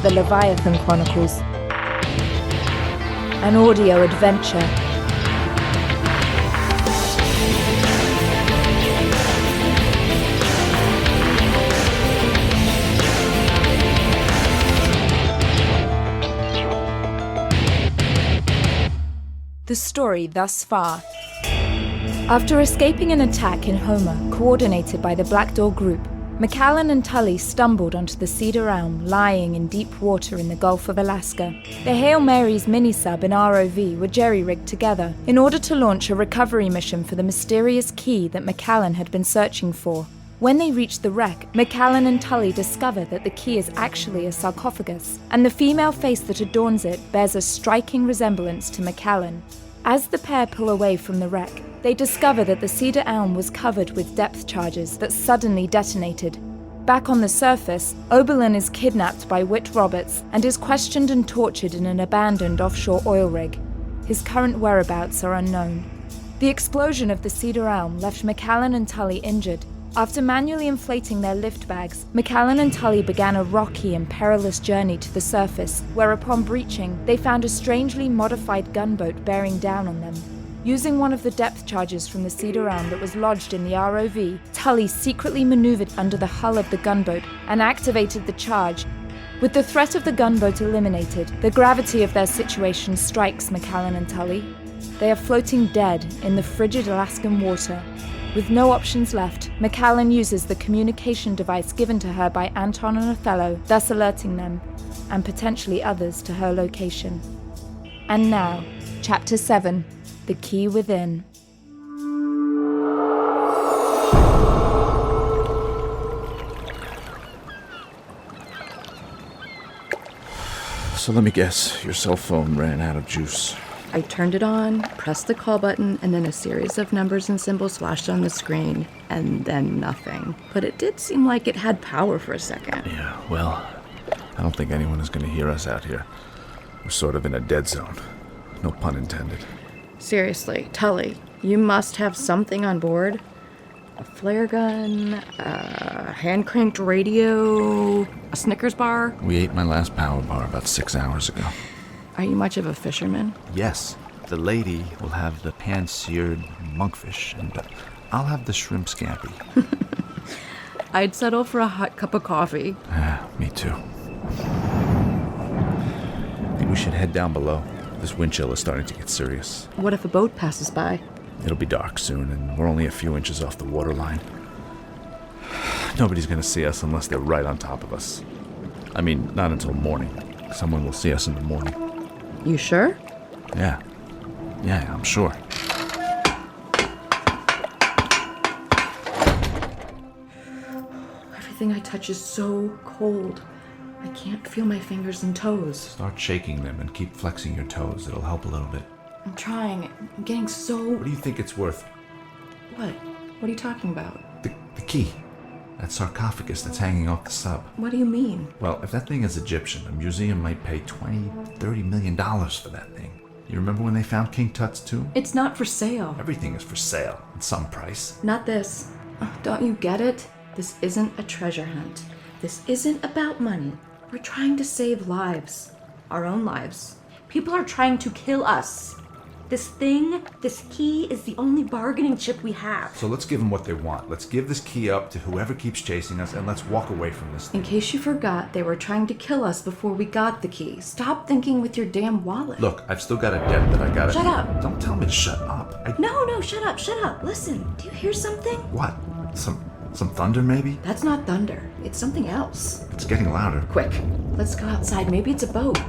the Leviathan Chronicles, an audio adventure. The story thus far. After escaping an attack in Homer, coordinated by the Black Door group, Macallan and Tulley stumbled onto the Cedar Elm lying in deep water in the Gulf of Alaska. The Hail Mary's mini-sub and ROV were jerry-rigged together in order to launch a recovery mission for the mysterious key that Macallan had been searching for. When they reached the wreck, Macallan and Tulley discover that the key is actually a sarcophagus, and the female face that adorns it bears a striking resemblance to Macallan. As the pair pull away from the wreck, they discover that the Cedar Elm was covered with depth charges that suddenly detonated. Back on the surface, Oberlin is kidnapped by Whit Roberts and is questioned and tortured in an abandoned offshore oil rig. His current whereabouts are unknown. The explosion of the Cedar Elm left Macallan and Tulley injured. After manually inflating their lift bags, Macallan and Tulley began a rocky and perilous journey to the surface, where upon breaching, they found a strangely modified gunboat bearing down on them. Using one of the depth charges from the Cedar Elm that was lodged in the ROV, Tulley secretly maneuvered under the hull of the gunboat and activated the charge. With the threat of the gunboat eliminated, the gravity of their situation strikes Macallan and Tulley. They are floating dead in the frigid Alaskan water. With no options left, Macallan uses the communication device given to her by Anton and Othello, thus alerting them, and potentially others, to her location. And now, Chapter 7, The Key Within. So let me guess, your cell phone ran out of juice. I turned it on, pressed the call button, and then a series of numbers and symbols flashed on the screen, and then nothing. But it did seem like it had power for a second. Yeah, well, I don't think anyone is going to hear us out here. We're sort of in a dead zone. No pun intended. Seriously, Tulley, you must have something on board. A flare gun, a hand-cranked radio, a Snickers bar. We ate my last power bar about 6 hours ago. Are you much of a fisherman? Yes, the lady will have the pan-seared monkfish, and I'll have the shrimp scampi. I'd settle for a hot cup of coffee. Me too. I think we should head down below. This wind chill is starting to get serious. What if a boat passes by? It'll be dark soon, and we're only a few inches off the waterline. Nobody's gonna see us unless they're right on top of us. I mean, not until morning. Someone will see us in the morning. You sure? Yeah, I'm sure. Everything I touch is so cold. I can't feel my fingers and toes. Start shaking them and keep flexing your toes. It'll help a little bit. I'm trying. I'm getting so... What do you think it's worth? What? What are you talking about? The key. That sarcophagus that's hanging off the sub. What do you mean? Well, if that thing is Egyptian, a museum might pay $20-30 million for that thing. You remember when they found King Tut's tomb? It's not for sale. Everything is for sale at some price. Not this. Don't you get it? This isn't a treasure hunt. This isn't about money. We're trying to save lives. Our own lives. People are trying to kill us. This thing, this key, is the only bargaining chip we have. So let's give them what they want. Let's give this key up to whoever keeps chasing us, and let's walk away from this thing. In case you forgot, they were trying to kill us before we got the key. Stop thinking with your damn wallet. Look, I've still got a debt that I gotta... Shut up! Don't tell me to shut up. No, shut up. Listen, do you hear something? What? Some thunder, maybe? That's not thunder. It's something else. It's getting louder. Quick, let's go outside. Maybe it's a boat.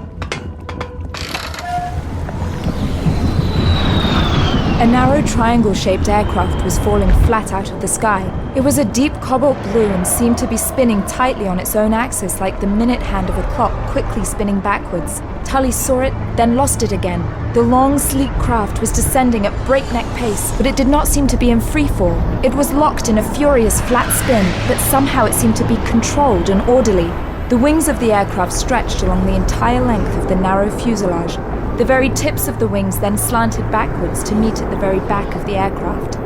A narrow triangle-shaped aircraft was falling flat out of the sky. It was a deep cobalt blue and seemed to be spinning tightly on its own axis like the minute hand of a clock quickly spinning backwards. Tulley saw it, then lost it again. The long, sleek craft was descending at breakneck pace, but it did not seem to be in freefall. It was locked in a furious flat spin, but somehow it seemed to be controlled and orderly. The wings of the aircraft stretched along the entire length of the narrow fuselage. The very tips of the wings then slanted backwards to meet at the very back of the aircraft.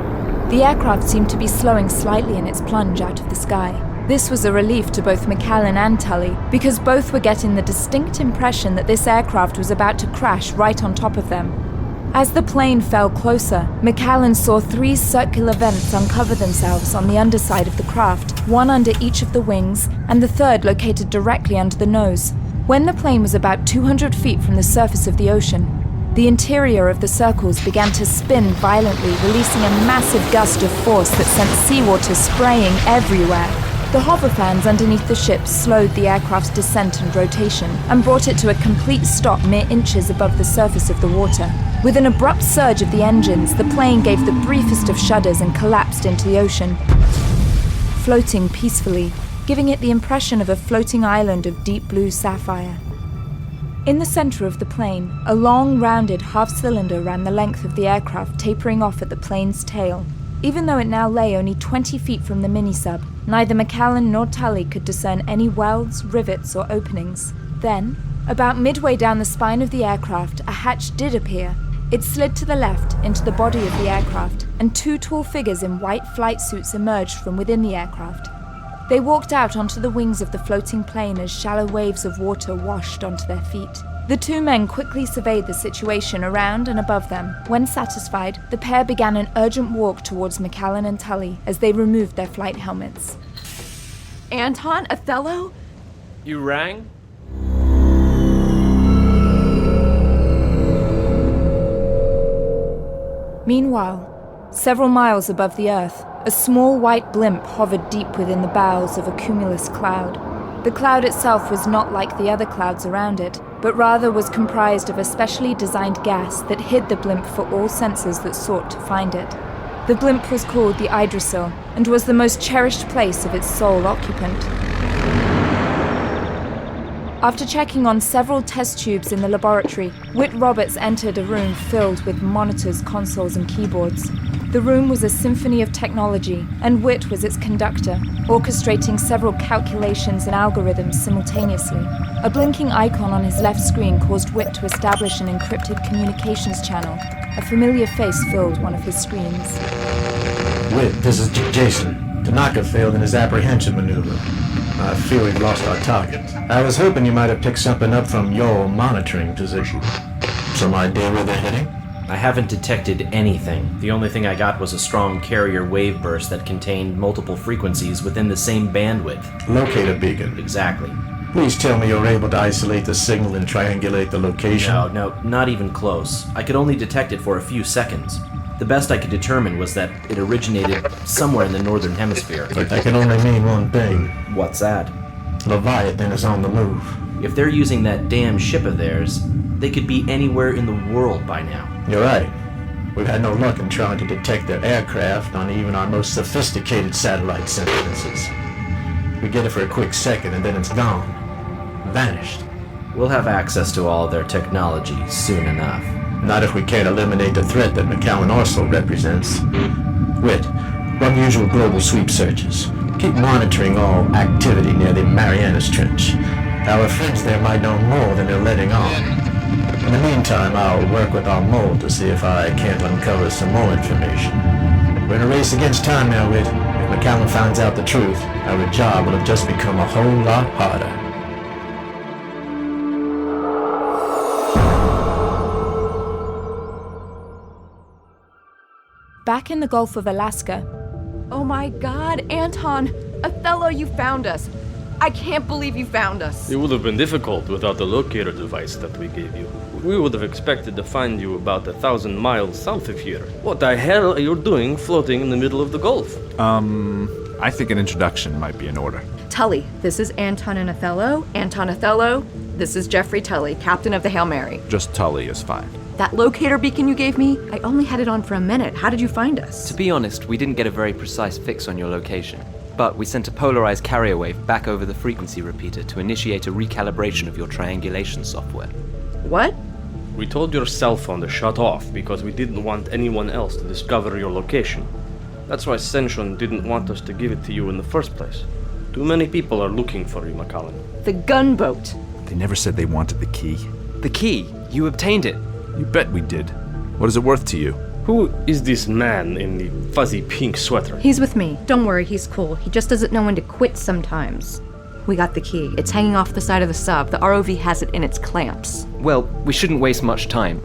The aircraft seemed to be slowing slightly in its plunge out of the sky. This was a relief to both Macallan and Tulley, because both were getting the distinct impression that this aircraft was about to crash right on top of them. As the plane fell closer, Macallan saw 3 circular vents uncover themselves on the underside of the craft, one under each of the wings, and the third located directly under the nose. When the plane was about 200 feet from the surface of the ocean, the interior of the circles began to spin violently, releasing a massive gust of force that sent seawater spraying everywhere. The hover fans underneath the ship slowed the aircraft's descent and rotation, and brought it to a complete stop mere inches above the surface of the water. With an abrupt surge of the engines, the plane gave the briefest of shudders and collapsed into the ocean, floating peacefully, giving it the impression of a floating island of deep blue sapphire. In the center of the plane, a long, rounded half-cylinder ran the length of the aircraft, tapering off at the plane's tail. Even though it now lay only 20 feet from the mini-sub, neither Macallan nor Tulley could discern any welds, rivets, or openings. Then, about midway down the spine of the aircraft, a hatch did appear. It slid to the left, into the body of the aircraft, and 2 tall figures in white flight suits emerged from within the aircraft. They walked out onto the wings of the floating plane as shallow waves of water washed onto their feet. The 2 men quickly surveyed the situation around and above them. When satisfied, the pair began an urgent walk towards Macallan and Tulley as they removed their flight helmets. Anton, Othello? You rang? Meanwhile, several miles above the Earth, a small white blimp hovered deep within the bowels of a cumulus cloud. The cloud itself was not like the other clouds around it, but rather was comprised of a specially designed gas that hid the blimp for all senses that sought to find it. The blimp was called the Yggdrasil, and was the most cherished place of its sole occupant. After checking on several test tubes in the laboratory, Whit Roberts entered a room filled with monitors, consoles, and keyboards. The room was a symphony of technology, and Whit was its conductor, orchestrating several calculations and algorithms simultaneously. A blinking icon on his left screen caused Whit to establish an encrypted communications channel. A familiar face filled one of his screens. Whit, this is Jason. Tanaka failed in his apprehension maneuver. I fear we've lost our target. I was hoping you might have picked something up from your monitoring position. Some idea where they're heading? I haven't detected anything. The only thing I got was a strong carrier wave burst that contained multiple frequencies within the same bandwidth. Locator beacon. Exactly. Please tell me you're able to isolate the signal and triangulate the location. No, not even close. I could only detect it for a few seconds. The best I could determine was that it originated somewhere in the northern hemisphere. But that can only mean one thing. What's that? Leviathan is on the move. If they're using that damn ship of theirs, they could be anywhere in the world by now. You're right. We've had no luck in trying to detect their aircraft on even our most sophisticated satellite sensors. We get it for a quick second and then it's gone. Vanished. We'll have access to all their technology soon enough. Not if we can't eliminate the threat that Macallan also represents. Whit, run usual global sweep searches. Keep monitoring all activity near the Marianas Trench. Our friends there might know more than they're letting on. In the meantime, I'll work with our mold to see if I can't uncover some more information. We're in a race against time now, Whit. If Macallan finds out the truth, our job will have just become a whole lot harder. Back in the Gulf of Alaska, Oh my god, Anton! Othello, you found us! I can't believe you found us! It would have been difficult without the locator device that we gave you. We would have expected to find you about 1,000 miles south of here. What the hell are you doing floating in the middle of the Gulf? I think an introduction might be in order. Tulley, this is Anton and Othello. Anton Othello, this is Jeffrey Tulley, captain of the Hail Mary. Just Tulley is fine. That locator beacon you gave me, I only had it on for a minute. How did you find us? To be honest, we didn't get a very precise fix on your location. But we sent a polarized carrier wave back over the frequency repeater to initiate a recalibration of your triangulation software. What? We told your cell phone to shut off because we didn't want anyone else to discover your location. That's why Senshon didn't want us to give it to you in the first place. Too many people are looking for you, Macallan. The gunboat. They never said they wanted the key. The key! You obtained it! You bet we did. What is it worth to you? Who is this man in the fuzzy pink sweater? He's with me. Don't worry, he's cool. He just doesn't know when to quit sometimes. We got the key. It's hanging off the side of the sub. The ROV has it in its clamps. Well, we shouldn't waste much time.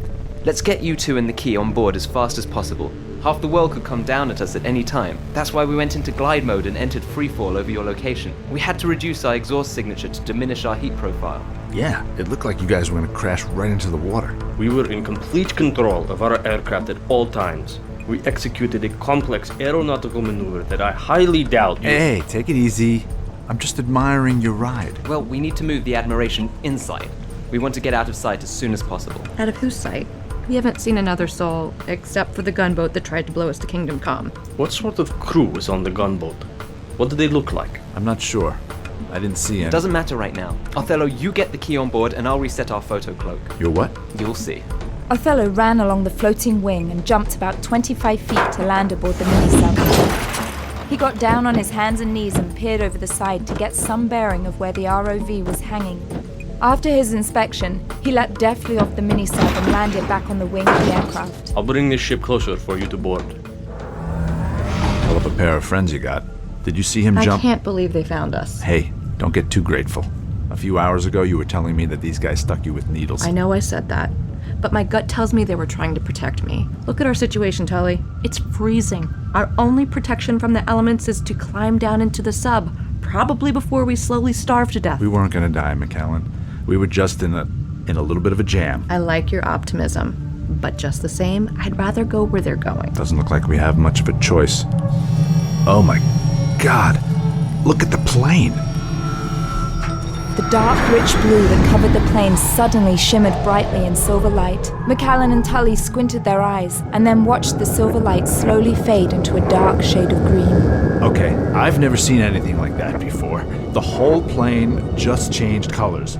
Let's get you two and the key on board as fast as possible. Half the world could come down at us at any time. That's why we went into glide mode and entered freefall over your location. We had to reduce our exhaust signature to diminish our heat profile. Yeah, it looked like you guys were going to crash right into the water. We were in complete control of our aircraft at all times. We executed a complex aeronautical maneuver that I highly doubt you... Hey, take it easy. I'm just admiring your ride. Well, we need to move the Admiration inside. We want to get out of sight as soon as possible. Out of whose sight? We haven't seen another soul, except for the gunboat that tried to blow us to Kingdom Come. What sort of crew was on the gunboat? What did they look like? I'm not sure. I didn't see any. Doesn't matter right now. Othello, you get the key on board and I'll reset our photo cloak. Your what? You'll see. Othello ran along the floating wing and jumped about 25 feet to land aboard the mini-sub. He got down on his hands and knees and peered over the side to get some bearing of where the ROV was hanging. After his inspection, he leapt deftly off the mini-sub and landed back on the wing of the aircraft. I'll bring this ship closer for you to board. Hell of a pair of friends you got. Did you see him jump? I can't believe they found us. Hey, don't get too grateful. A few hours ago, you were telling me that these guys stuck you with needles. I know I said that, but my gut tells me they were trying to protect me. Look at our situation, Tulley. It's freezing. Our only protection from the elements is to climb down into the sub, probably before we slowly starve to death. We weren't gonna die, Macallan. We were just in a little bit of a jam. I like your optimism, but just the same, I'd rather go where they're going. Doesn't look like we have much of a choice. Oh my God! Look at the plane! The dark, rich blue that covered the plane suddenly shimmered brightly in silver light. Macallan and Tulley squinted their eyes and then watched the silver light slowly fade into a dark shade of green. Okay, I've never seen anything like that before. The whole plane just changed colors.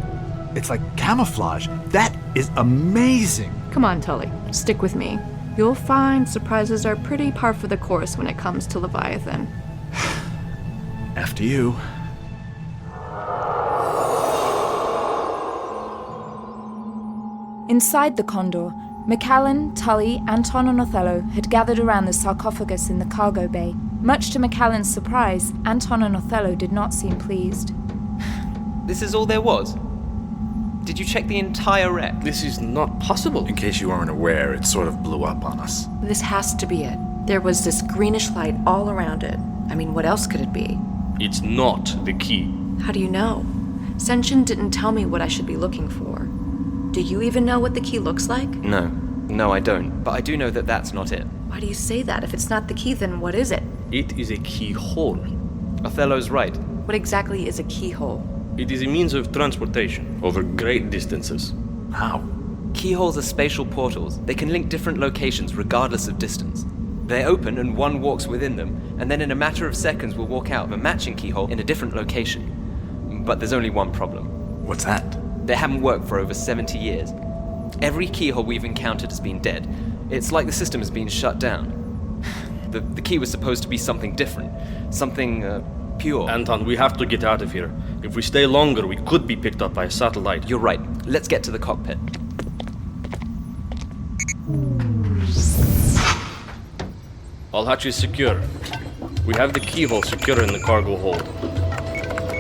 It's like camouflage. That is amazing! Come on, Tulley, stick with me. You'll find surprises are pretty par for the course when it comes to Leviathan. After you. Inside the Condor, Macallan, Tulley, Anton and Othello had gathered around the sarcophagus in the cargo bay. Much to Macallan's surprise, Anton and Othello did not seem pleased. This is all there was? Did you check the entire wreck? This is not possible. In case you weren't aware, it sort of blew up on us. This has to be it. There was this greenish light all around it. I mean, what else could it be? It's not the key. How do you know? Senshin didn't tell me what I should be looking for. Do you even know what the key looks like? No, I don't. But I do know that that's not it. Why do you say that? If it's not the key, then what is it? It is a keyhole. Othello's right. What exactly is a keyhole? It is a means of transportation over great distances. How? Keyholes are spatial portals. They can link different locations regardless of distance. They open and one walks within them, and then in a matter of seconds will walk out of a matching keyhole in a different location. But there's only one problem. What's that? They haven't worked for over 70 years. Every keyhole we've encountered has been dead. It's like the system has been shut down. The key was supposed to be something different. Something, pure. Anton, we have to get out of here. If we stay longer, we could be picked up by a satellite. You're right. Let's get to the cockpit. All hatches secure. We have the keyhole secure in the cargo hold.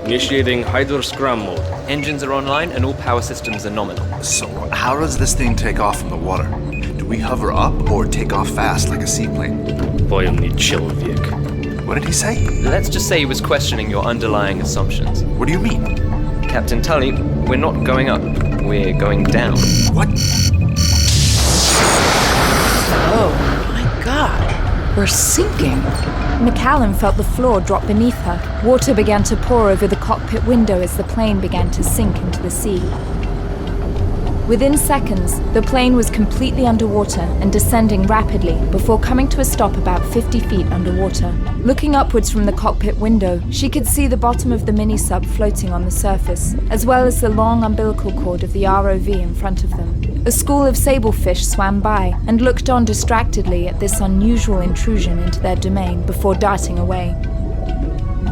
Initiating hydro scram mode. Engines are online and all power systems are nominal. So, how does this thing take off from the water? Do we hover up or take off fast like a seaplane? Vojemny человек. What did he say? Let's just say he was questioning your underlying assumptions. What do you mean? Captain Tulley, we're not going up. We're going down. What? Oh my god, we're sinking. Macallan felt the floor drop beneath her. Water began to pour over the cockpit window as the plane began to sink into the sea. Within seconds, the plane was completely underwater and descending rapidly before coming to a stop about 50 feet underwater. Looking upwards from the cockpit window, she could see the bottom of the mini-sub floating on the surface, as well as the long umbilical cord of the ROV in front of them. A school of sablefish swam by and looked on distractedly at this unusual intrusion into their domain before darting away.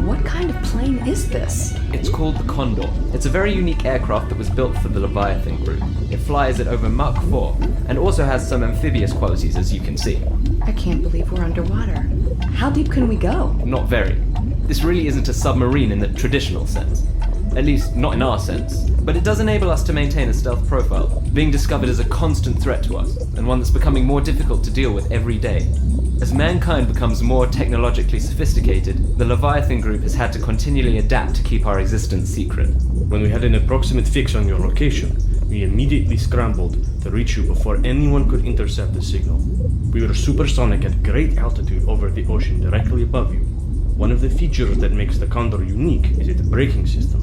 What kind of plane is this? It's called the Condor. It's a very unique aircraft that was built for the Leviathan group. It flies at over Mach 4 and also has some amphibious qualities, as you can see. I can't believe we're underwater. How deep can we go? Not very. This really isn't a submarine in the traditional sense. At least, not in our sense. But it does enable us to maintain a stealth profile, being discovered as a constant threat to us, and one that's becoming more difficult to deal with every day. As mankind becomes more technologically sophisticated, the Leviathan group has had to continually adapt to keep our existence secret. When we had an approximate fix on your location, we immediately scrambled to reach you before anyone could intercept the signal. We were supersonic at great altitude over the ocean directly above you. One of the features that makes the Condor unique is its braking system.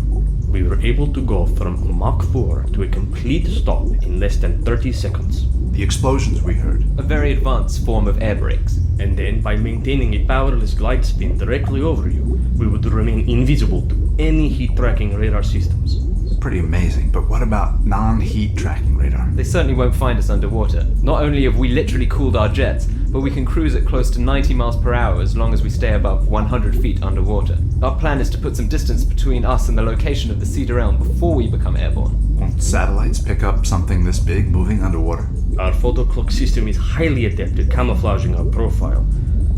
We were able to go from Mach 4 to a complete stop in less than 30 seconds. The explosions we heard. A very advanced form of air brakes. And then, by maintaining a powerless glide spin directly over you, we would remain invisible to any heat tracking radar systems. Pretty amazing, but what about non-heat tracking radar? They certainly won't find us underwater. Not only have we literally cooled our jets, but we can cruise at close to 90 miles per hour as long as we stay above 100 feet underwater. Our plan is to put some distance between us and the location of the Cedar Elm before we become airborne. Won't satellites pick up something this big moving underwater? Our photo cloak system is highly adept at camouflaging our profile.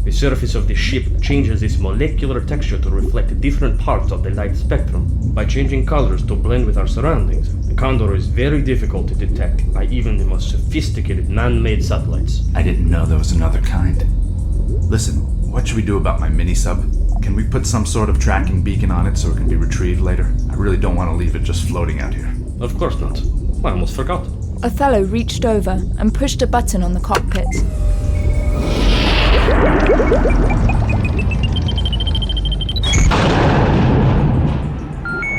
The surface of the ship changes its molecular texture to reflect different parts of the light spectrum. By changing colors to blend with our surroundings, the Condor is very difficult to detect by even the most sophisticated man-made satellites. I didn't know there was another kind. Listen, what should we do about my mini-sub? Can we put some sort of tracking beacon on it so it can be retrieved later? I really don't want to leave it just floating out here. Of course not. I almost forgot. Othello reached over and pushed a button on the cockpit.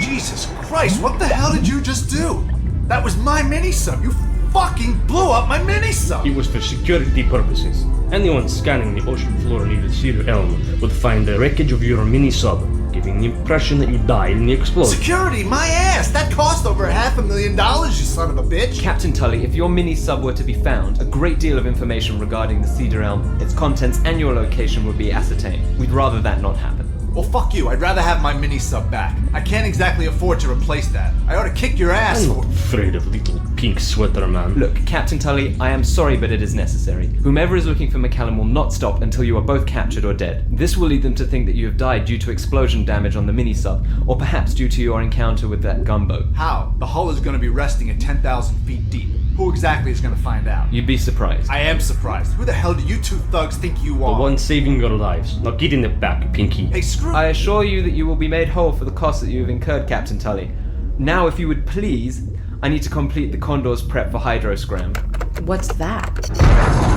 Jesus Christ, what the hell did you just do? That was my mini-sub. You fucking blew up my mini-sub. It was for security purposes. Anyone scanning the ocean floor near the Cedar Elm would find the wreckage of your mini-sub, giving the impression that you died in the explosion. Security, my ass! That cost over $500,000, you son of a bitch! Captain Tulley, if your mini-sub were to be found, a great deal of information regarding the Cedar Elm, its contents, and your location would be ascertained. We'd rather that not happen. Well, fuck you. I'd rather have my mini-sub back. I can't exactly afford to replace that. I ought to kick your ass I'm for... not afraid of little pink sweater man. Look, Captain Tulley, I am sorry, but it is necessary. Whomever is looking for Macallan will not stop until you are both captured or dead. This will lead them to think that you have died due to explosion damage on the mini-sub, or perhaps due to your encounter with that gunboat. How? The hull is going to be resting at 10,000 feet deep. Who exactly is going to find out? You'd be surprised. I am surprised. Who the hell do you two thugs think you The are? one saving your lives. Now get in the back, Pinky. Hey, screw... I assure you that you will be made whole for the costs that you have incurred, Captain Tulley. Now, if you would please, I need to complete the Condor's prep for hydroscram. What's that?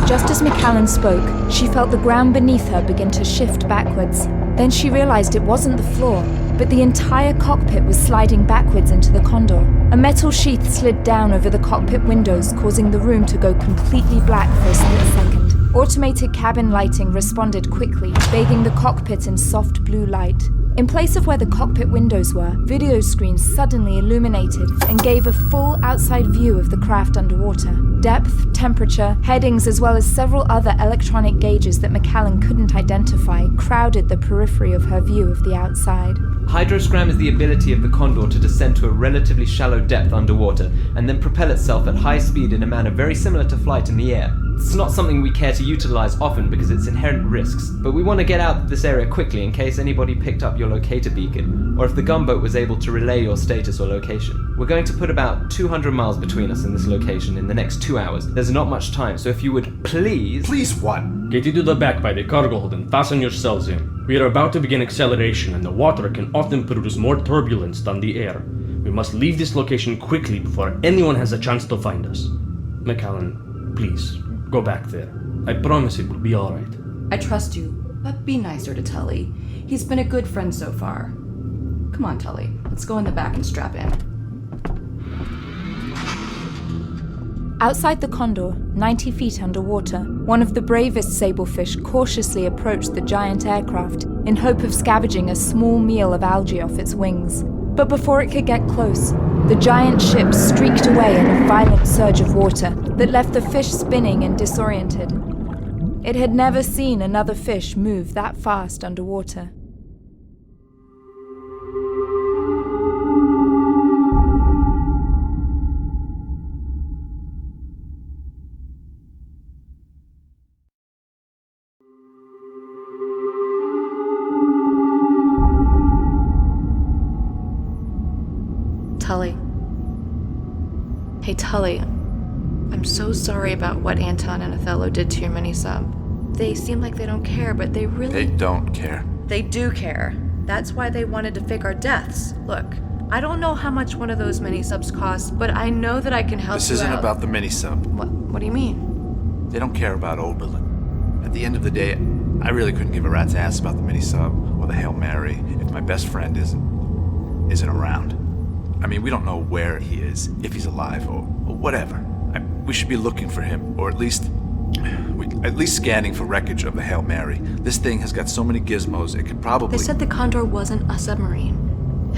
Just as Macallan spoke, she felt the ground beneath her begin to shift backwards. Then she realized it wasn't the floor, but the entire cockpit was sliding backwards into the Condor. A metal sheath slid down over the cockpit windows, causing the room to go completely black for a split second. Automated cabin lighting responded quickly, bathing the cockpit in soft blue light. In place of where the cockpit windows were, video screens suddenly illuminated and gave a full outside view of the craft underwater. Depth, temperature, headings, as well as several other electronic gauges that Macallan couldn't identify crowded the periphery of her view of the outside. Hydroscram is the ability of the Condor to descend to a relatively shallow depth underwater and then propel itself at high speed in a manner very similar to flight in the air. It's not something we care to utilize often because it's inherent risks, but we want to get out of this area quickly in case anybody picked up your locator beacon, or if the gunboat was able to relay your status or location. We're going to put about 200 miles between us and this location in the next 2 hours. There's not much time, so if you would please... Please what? Get into the back by the cargo hold and fasten yourselves in. We are about to begin acceleration, and the water can often produce more turbulence than the air. We must leave this location quickly before anyone has a chance to find us. Macallan, please, go back there. I promise it will be alright. I trust you, but be nicer to Tulley. He's been a good friend so far. Come on, Tulley. Let's go in the back and strap in. Outside the Condor, 90 feet underwater, one of the bravest sablefish cautiously approached the giant aircraft in hope of scavenging a small meal of algae off its wings. But before it could get close, the giant ship streaked away in a violent surge of water that left the fish spinning and disoriented. It had never seen another fish move that fast underwater. Tulley. Hey, Tulley. I'm so sorry about what Anton and Othello did to your mini-sub. They seem like they don't care, but they really... They don't care. They do care. That's why they wanted to fake our deaths. Look, I don't know how much one of those mini-subs costs, but I know that I can help This you isn't out. about the mini-sub. What do you mean? They don't care about Oberlin. At the end of the day, I really couldn't give a rat's ass about the mini-sub or the Hail Mary if my best friend isn't around. I mean, we don't know where he is, if he's alive or whatever. We should be looking for him, or at least scanning for wreckage of the Hail Mary. This thing has got so many gizmos, it could probably... They said the Condor wasn't a submarine.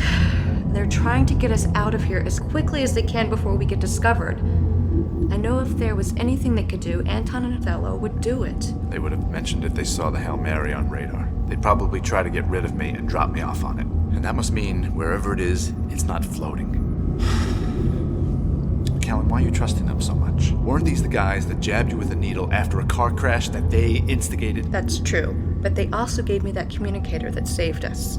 They're trying to get us out of here as quickly as they can before we get discovered. I know if there was anything they could do, Anton and Othello would do it. They would have mentioned if they saw the Hail Mary on radar. They'd probably try to get rid of me and drop me off on it. And that must mean, wherever it is, it's not floating. Macallan, why are you trusting them so much? Weren't these the guys that jabbed you with a needle after a car crash that they instigated? That's true, but they also gave me that communicator that saved us.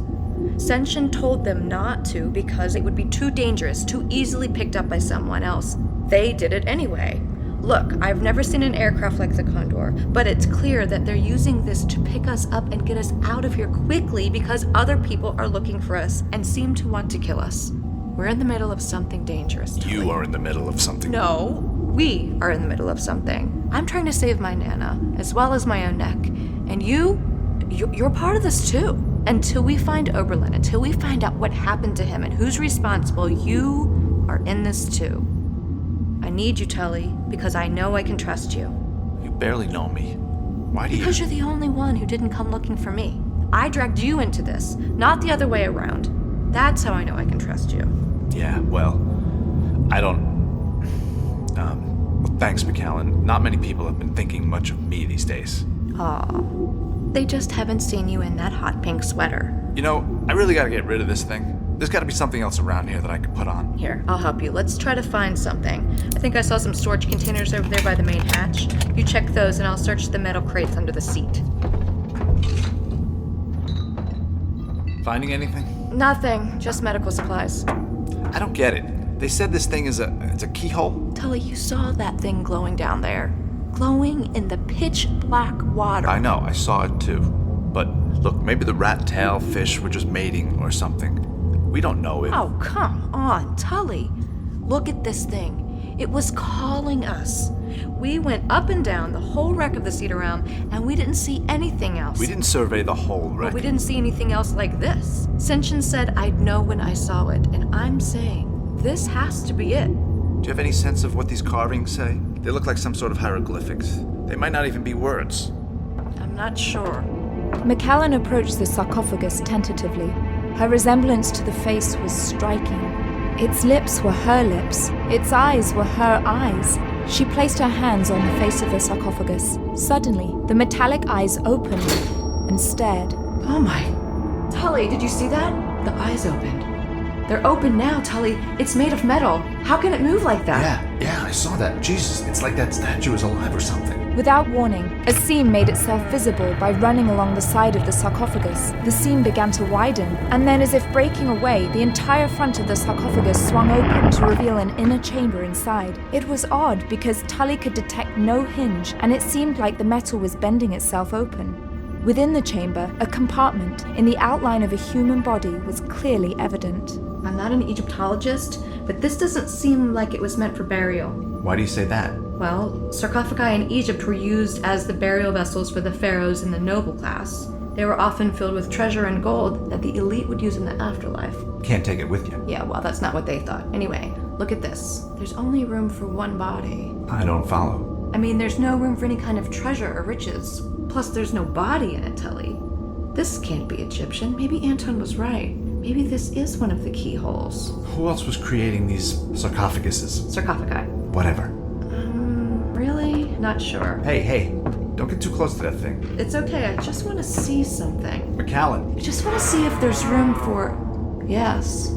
Senshin told them not to because it would be too dangerous, too easily picked up by someone else. They did it anyway. Look, I've never seen an aircraft like the Condor, but it's clear that they're using this to pick us up and get us out of here quickly because other people are looking for us and seem to want to kill us. We're in the middle of something dangerous, Tulley. You are in the middle of something. No, we are in the middle of something. I'm trying to save my Nana, as well as my own neck. And you're part of this too. Until we find Oberlin, until we find out what happened to him and who's responsible, you are in this too. I need you, Tulley, because I know I can trust you. You barely know me. Why do you... Because you're the only one who didn't come looking for me. I dragged you into this, not the other way around. That's how I know I can trust you. Yeah, well, I don't... Well, thanks, Macallan. Not many people have been thinking much of me these days. Aw. They just haven't seen you in that hot pink sweater. You know, I really gotta get rid of this thing. There's gotta be something else around here that I could put on. Here, I'll help you. Let's try to find something. I think I saw some storage containers over there by the main hatch. You check those and I'll search the metal crates under the seat. Finding anything? Nothing, just medical supplies. I don't get it. They said this thing is a keyhole? Tulley, you saw that thing glowing down there. Glowing in the pitch black water. I know, I saw it too. But look, maybe the rat tail fish were just mating or something. We don't know if... Oh, come on, Tulley. Look at this thing. It was calling us. We went up and down the whole wreck of the Cedar Realm, and we didn't see anything else. We didn't survey the whole wreck. But we didn't see anything else like this. Senshin said I'd know when I saw it, and I'm saying this has to be it. Do you have any sense of what these carvings say? They look like some sort of hieroglyphics. They might not even be words. I'm not sure. Macallan approached the sarcophagus tentatively. Her resemblance to the face was striking. Its lips were her lips. Its eyes were her eyes. She placed her hands on the face of the sarcophagus. Suddenly, the metallic eyes opened and stared. Oh my. Tulley, did you see that? The eyes opened. They're open now, Tulley. It's made of metal. How can it move like that? Yeah, I saw that. Jesus, it's like that statue is alive or something. Without warning, a seam made itself visible by running along the side of the sarcophagus. The seam began to widen, and then, as if breaking away, the entire front of the sarcophagus swung open to reveal an inner chamber inside. It was odd because Tulley could detect no hinge, and it seemed like the metal was bending itself open. Within the chamber, a compartment in the outline of a human body was clearly evident. I'm not an Egyptologist, but this doesn't seem like it was meant for burial. Why do you say that? Well, sarcophagi in Egypt were used as the burial vessels for the pharaohs in the noble class. They were often filled with treasure and gold that the elite would use in the afterlife. Can't take it with you. Yeah, well, that's not what they thought. Anyway, look at this. There's only room for one body. I don't follow. I mean, there's no room for any kind of treasure or riches. Plus, there's no body in it, Tulley. This can't be Egyptian. Maybe Anton was right. Maybe this is one of the keyholes. Who else was creating these sarcophaguses? Sarcophagi. Whatever. Really? Not sure. Hey, don't get too close to that thing. It's okay, I just want to see something. Macallan. I just want to see if there's room for... Yes.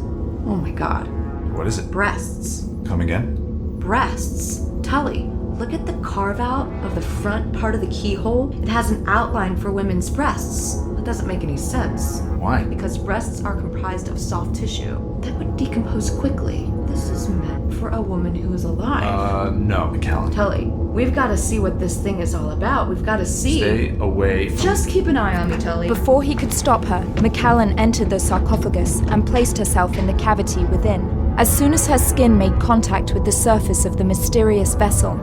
Oh my god. What is it? Breasts. Come again? Breasts. Tulley, look at the carve-out of the front part of the keyhole. It has an outline for women's breasts. Look doesn't make any sense. Why? Because breasts are comprised of soft tissue that would decompose quickly. This is meant for a woman who is alive. No, Macallan. Tulley, we've got to see what this thing is all about. We've got to see. Stay away from... Just keep an eye on me, Tulley. Before he could stop her, Macallan entered the sarcophagus and placed herself in the cavity within. As soon as her skin made contact with the surface of the mysterious vessel,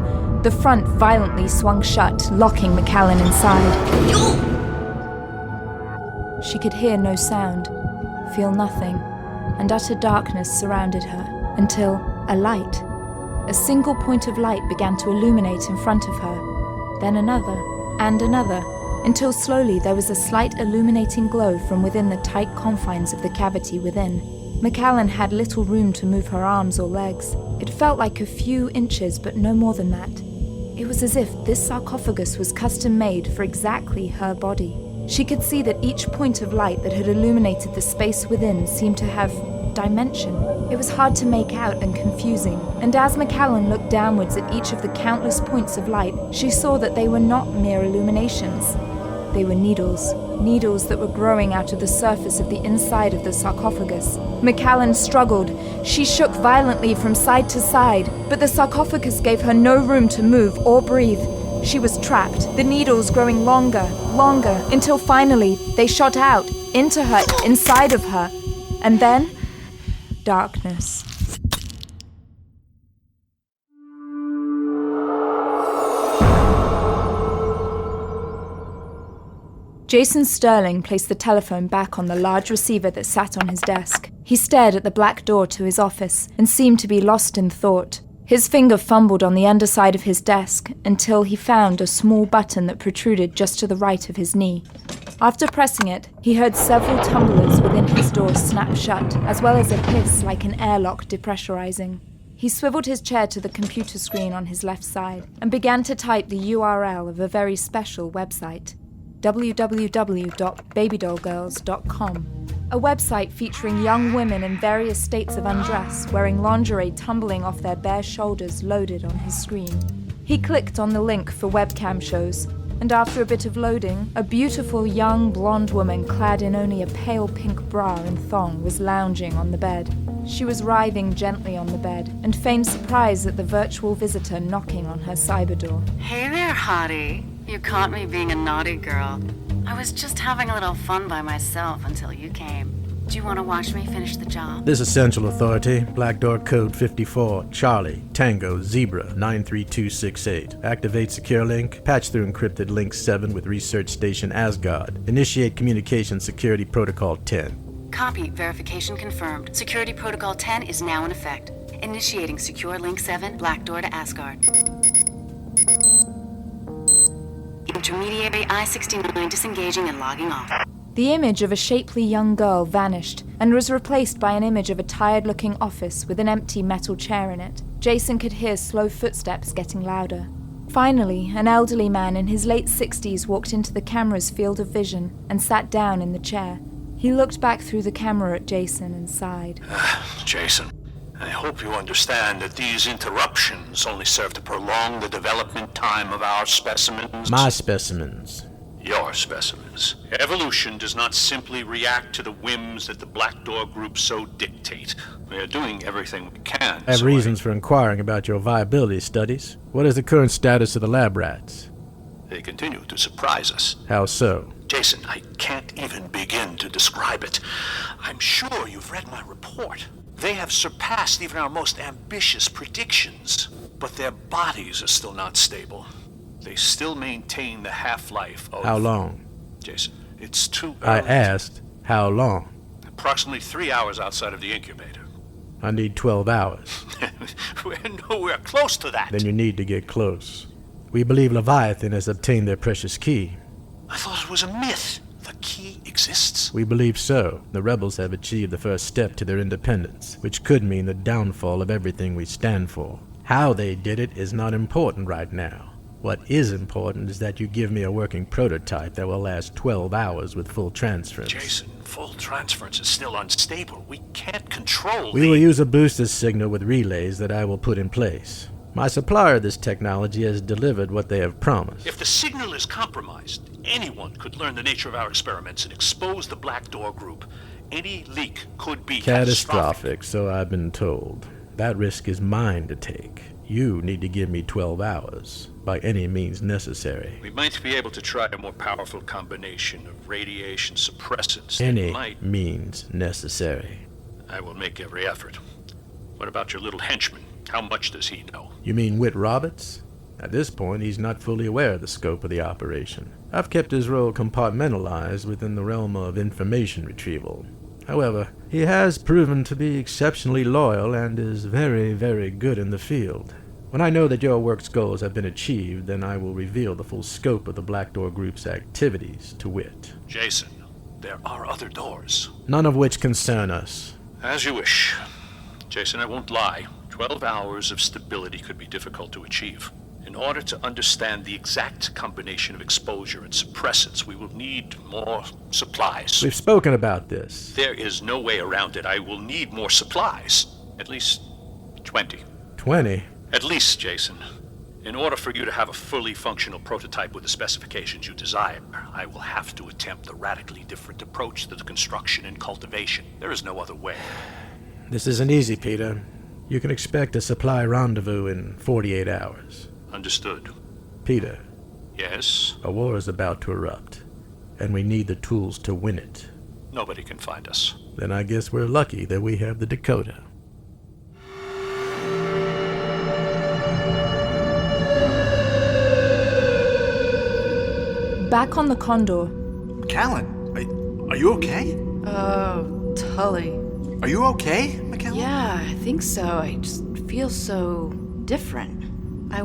the front violently swung shut, locking Macallan inside. She could hear no sound, feel nothing, and utter darkness surrounded her, until a light. A single point of light began to illuminate in front of her, then another, and another, until slowly there was a slight illuminating glow from within the tight confines of the cavity within. Macallan had little room to move her arms or legs. It felt like a few inches, but no more than that. It was as if this sarcophagus was custom-made for exactly her body. She could see that each point of light that had illuminated the space within seemed to have dimension. It was hard to make out and confusing, and as Macallan looked downwards at each of the countless points of light, she saw that they were not mere illuminations. They were needles that were growing out of the surface of the inside of the sarcophagus. Macallan struggled. She shook violently from side to side, but the sarcophagus gave her no room to move or breathe. She was trapped, the needles growing longer, until finally they shot out, into her, inside of her. And then, darkness. Jason Sterling placed the telephone back on the large receiver that sat on his desk. He stared at the black door to his office and seemed to be lost in thought. His finger fumbled on the underside of his desk until he found a small button that protruded just to the right of his knee. After pressing it, he heard several tumblers within his door snap shut, as well as a hiss like an airlock depressurizing. He swiveled his chair to the computer screen on his left side and began to type the URL of a very special website. www.babydollgirls.com, a website featuring young women in various states of undress, wearing lingerie tumbling off their bare shoulders loaded on his screen. He clicked on the link for webcam shows, and after a bit of loading, a beautiful young blonde woman clad in only a pale pink bra and thong was lounging on the bed. She was writhing gently on the bed and feigned surprise at the virtual visitor knocking on her cyber door. Hey there, hottie. You caught me being a naughty girl. I was just having a little fun by myself until you came. Do you want to watch me finish the job? This is Central Authority, Black Door Code 54, Charlie, Tango, Zebra, 93268. Activate secure link, patch through encrypted link 7 with Research Station Asgard. Initiate Communication Security Protocol 10. Copy. Verification confirmed. Security Protocol 10 is now in effect. Initiating Secure Link 7, Black Door to Asgard. Intermediary I-69 disengaging and logging off. The image of a shapely young girl vanished and was replaced by an image of a tired-looking office with an empty metal chair in it. Jason could hear slow footsteps getting louder. Finally, an elderly man in his late 60s walked into the camera's field of vision and sat down in the chair. He looked back through the camera at Jason and sighed. Jason, I hope you understand that these interruptions only serve to prolong the development time of our specimens. My specimens. Your specimens. Evolution does not simply react to the whims that the Black Door Group so dictate. We are doing everything we can. I have reasons for inquiring about your viability studies. What is the current status of the lab rats? They continue to surprise us. How so? Jason, I can't even begin to describe it. I'm sure you've read my report. They have surpassed even our most ambitious predictions. But their bodies are still not stable. They still maintain the half-life of... How long? Jason, it's too I early. asked, how long? Approximately 3 hours outside of the incubator. I need 12 hours. We're nowhere close to that. Then you need to get close. We believe Leviathan has obtained their precious key. I thought it was a myth. The key exists. We believe so. The rebels have achieved the first step to their independence, which could mean the downfall of everything we stand for. How they did it is not important right now. What is important is that you give me a working prototype that will last 12 hours with full transference. Jason, full transference is still unstable. We can't control We will use a booster signal with relays that I will put in place. My supplier of this technology has delivered what they have promised. If the signal is compromised, anyone could learn the nature of our experiments and expose the Black Door group. Any leak could be Catastrophic, so I've been told. That risk is mine to take. You need to give me 12 hours, by any means necessary. We might be able to try a more powerful combination of radiation suppressants. Any means necessary. I will make every effort. What about your little henchman? How much does he know? You mean Whit Roberts? At this point, he's not fully aware of the scope of the operation. I've kept his role compartmentalized within the realm of information retrieval. However, he has proven to be exceptionally loyal and is very, very good in the field. When I know that your work's goals have been achieved, then I will reveal the full scope of the Black Door Group's activities to Whit. Jason, there are other doors. None of which concern us. As you wish. Jason, I won't lie. 12 hours of stability could be difficult to achieve. In order to understand the exact combination of exposure and suppressants, we will need more supplies. We've spoken about this. There is no way around it. I will need more supplies. At least 20. 20? At least, Jason. In order for you to have a fully functional prototype with the specifications you desire, I will have to attempt a radically different approach to the construction and cultivation. There is no other way. This isn't easy, Peter. You can expect a supply rendezvous in 48 hours. Understood. Peter. Yes? A war is about to erupt, and we need the tools to win it. Nobody can find us. Then I guess we're lucky that we have the Dakota. Back on the Condor, Macallan, are you okay? Oh, Tulley. Are you okay, Macallan? Yeah, I think so. I just feel so different. Oh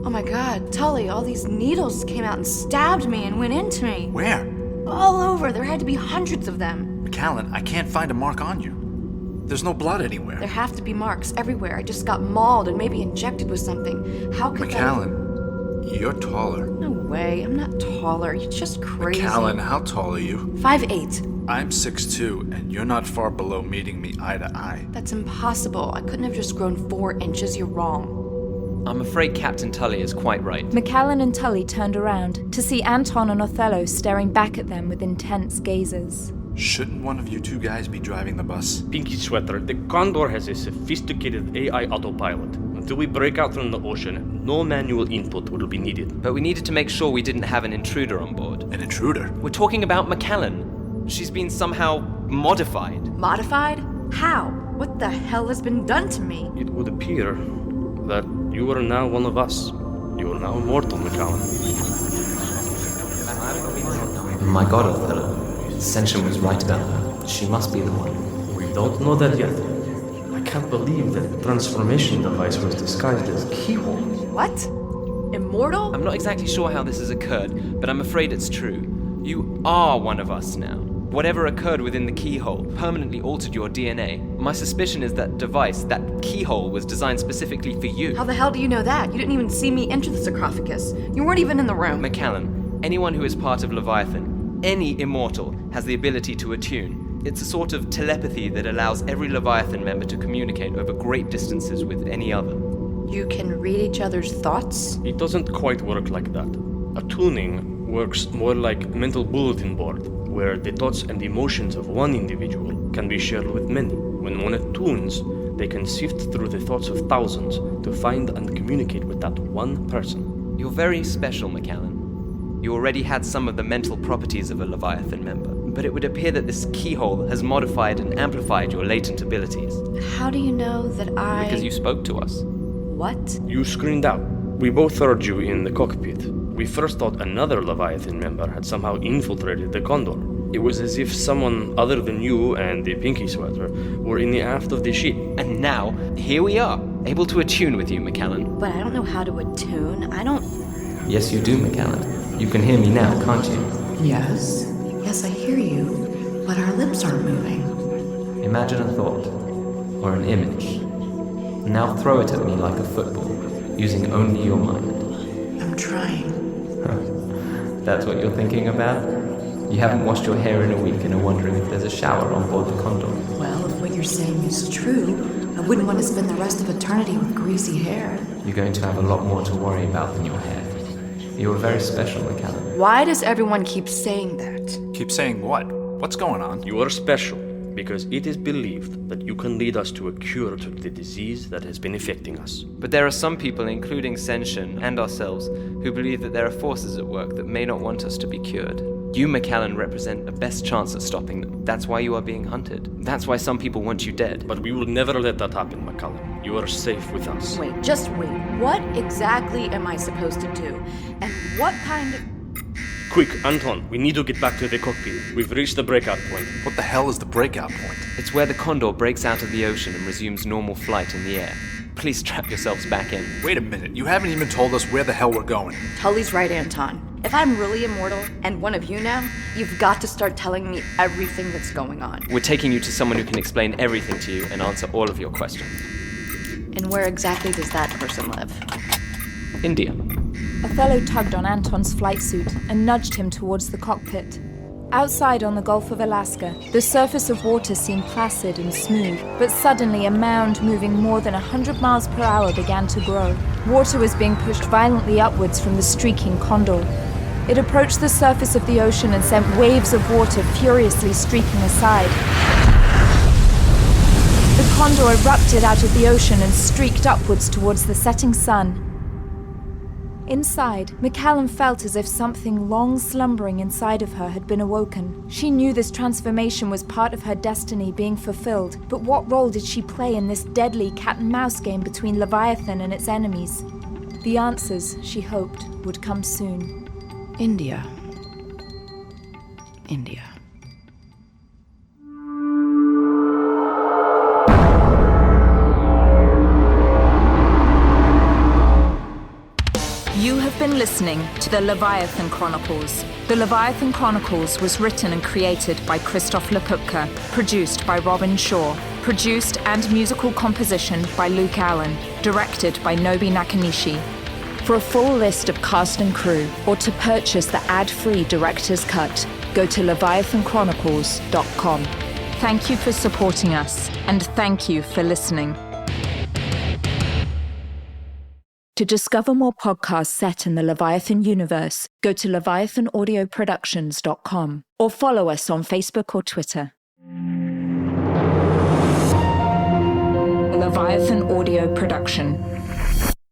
my god, Tulley, all these needles came out and stabbed me and went into me. Where? All over. There had to be hundreds of them. Macallan, I can't find a mark on you. There's no blood anywhere. There have to be marks everywhere. I just got mauled and maybe injected with something. How could Macallan, you're taller. No way, I'm not taller. You're just crazy. Macallan, how tall are you? 5'8". I'm 6'2", and you're not far below meeting me eye to eye. That's impossible. I couldn't have just grown 4 inches. You're wrong. I'm afraid Captain Tulley is quite right. Macallan and Tulley turned around to see Anton and Othello staring back at them with intense gazes. Shouldn't one of you two guys be driving the bus? Pinky Sweater, the Condor has a sophisticated AI autopilot. Until we break out from the ocean, no manual input will be needed. But we needed to make sure we didn't have an intruder on board. An intruder? We're talking about Macallan. She's been somehow modified. Modified? How? What the hell has been done to me? It would appear that you are now one of us. You are now immortal, Macallan. My god, Othello. Senshin was right about her. She must be the one. We don't know that yet. I can't believe that the transformation device was disguised as a keyhole. What? Immortal? I'm not exactly sure how this has occurred, but I'm afraid it's true. You are one of us now. Whatever occurred within the keyhole permanently altered your DNA. My suspicion is that device, that keyhole, was designed specifically for you. How the hell do you know that? You didn't even see me enter the sarcophagus. You weren't even in the room. Macallan, anyone who is part of Leviathan, any immortal, has the ability to attune. It's a sort of telepathy that allows every Leviathan member to communicate over great distances with any other. You can read each other's thoughts? It doesn't quite work like that. Attuning works more like mental bulletin board, where the thoughts and emotions of one individual can be shared with many. When one attunes, they can sift through the thoughts of thousands to find and communicate with that one person. You're very special, Macallan. You already had some of the mental properties of a Leviathan member, but it would appear that this keyhole has modified and amplified your latent abilities. How do you know that Because you spoke to us. What? You screened out. We both heard you in the cockpit. We first thought another Leviathan member had somehow infiltrated the Condor. It was as if someone other than you and the Pinky Sweater were in the aft of the ship. And now, here we are, able to attune with you, Macallan. But I don't know how to attune. I don't... Yes, you do, Macallan. You can hear me now, can't you? Yes. Yes, I hear you, but our lips aren't moving. Imagine a thought, or an image. Now throw it at me like a football, using only your mind. I'm trying. That's what you're thinking about? You haven't washed your hair in a week and are wondering if there's a shower on board the Condor. Well, if what you're saying is true, I wouldn't want to spend the rest of eternity with greasy hair. You're going to have a lot more to worry about than your hair. You are very special, Macallan. Why does everyone keep saying that? Keep saying what? What's going on? You are special because it is believed that you can lead us to a cure to the disease that has been affecting us. But there are some people, including Senshin and ourselves, who believe that there are forces at work that may not want us to be cured. You, Macallan, represent the best chance at stopping them. That's why you are being hunted. That's why some people want you dead. But we will never let that happen, Macallan. You are safe with us. Wait, just wait. What exactly am I supposed to do? And what kind of... Quick, Anton, we need to get back to the cockpit. We've reached the breakout point. What the hell is the breakout point? It's where the Condor breaks out of the ocean and resumes normal flight in the air. Please strap yourselves back in. Wait a minute, you haven't even told us where the hell we're going. Tulley's right, Anton. If I'm really immortal, and one of you now, you've got to start telling me everything that's going on. We're taking you to someone who can explain everything to you and answer all of your questions. And where exactly does that person live? India. Othello tugged on Anton's flight suit and nudged him towards the cockpit. Outside on the Gulf of Alaska, the surface of water seemed placid and smooth, but suddenly a mound moving more than 100 miles per hour began to grow. Water was being pushed violently upwards from the streaking Condor. It approached the surface of the ocean and sent waves of water furiously streaking aside. The Condor erupted out of the ocean and streaked upwards towards the setting sun. Inside, Macallan felt as if something long slumbering inside of her had been awoken. She knew this transformation was part of her destiny being fulfilled, but what role did she play in this deadly cat-and-mouse game between Leviathan and its enemies? The answers, she hoped, would come soon. India. India. You have been listening to the Leviathan Chronicles. The Leviathan Chronicles was written and created by Christof Laputka, produced by Robin Shaw, produced and musical composition by Luke Allen, directed by Nobi Nakanishi. For a full list of cast and crew, or to purchase the ad-free director's cut, go to leviathanchronicles.com. Thank you for supporting us, and thank you for listening. To discover more podcasts set in the Leviathan universe, go to leviathanAudioProductions.com or follow us on Facebook or Twitter. Leviathan Audio Production.